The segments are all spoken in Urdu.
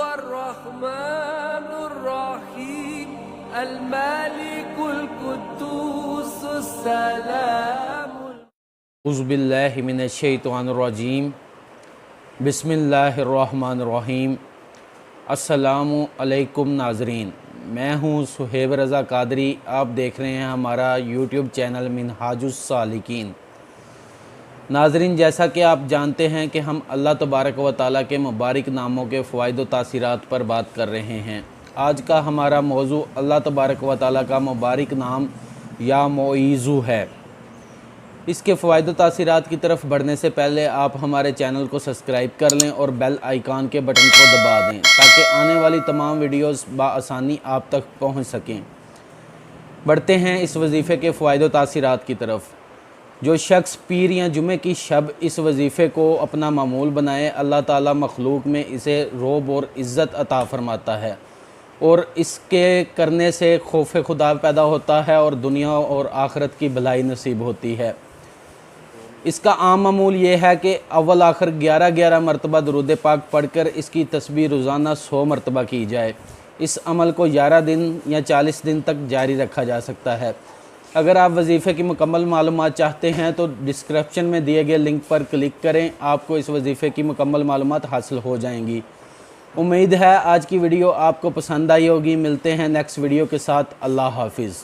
الرحمن الرحیم المالک القدوس السلام اعوذ باللہ من الشیطان الرجیم بسم اللہ الرحمن الرحیم۔ السلام علیکم ناظرین، میں ہوں صہیب رضا قادری۔ آپ دیکھ رہے ہیں ہمارا یوٹیوب چینل منہاج السالکین۔ ناظرین، جیسا کہ آپ جانتے ہیں کہ ہم اللہ تبارک و تعالیٰ کے مبارک ناموں کے فوائد و تاثیرات پر بات کر رہے ہیں۔ آج کا ہمارا موضوع اللہ تبارک و تعالیٰ کا مبارک نام یا معیذ ہے۔ اس کے فوائد و تاثیرات کی طرف بڑھنے سے پہلے آپ ہمارے چینل کو سبسکرائب کر لیں اور بیل آئیکن کے بٹن کو دبا دیں تاکہ آنے والی تمام ویڈیوز بآسانی آپ تک پہنچ سکیں۔ بڑھتے ہیں اس وظیفے کے فوائد و تاثیرات کی طرف۔ جو شخص پیر یا جمعے کی شب اس وظیفے کو اپنا معمول بنائے، اللہ تعالیٰ مخلوق میں اسے رعب اور عزت عطا فرماتا ہے، اور اس کے کرنے سے خوف خدا پیدا ہوتا ہے اور دنیا اور آخرت کی بھلائی نصیب ہوتی ہے۔ اس کا عام معمول یہ ہے کہ اول آخر 11 مرتبہ درود پاک پڑھ کر اس کی تسبیح روزانہ 100 مرتبہ کی جائے۔ اس عمل کو 11 دن یا 40 دن تک جاری رکھا جا سکتا ہے۔ اگر آپ وظیفے کی مکمل معلومات چاہتے ہیں تو ڈسکرپشن میں دیے گئے لنک پر کلک کریں، آپ کو اس وظیفے کی مکمل معلومات حاصل ہو جائیں گی۔ امید ہے آج کی ویڈیو آپ کو پسند آئی ہوگی۔ ملتے ہیں نیکسٹ ویڈیو کے ساتھ۔ اللہ حافظ۔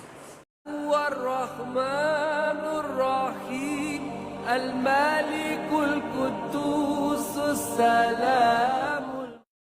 الرحمن الرحیم المالک القدوس السلام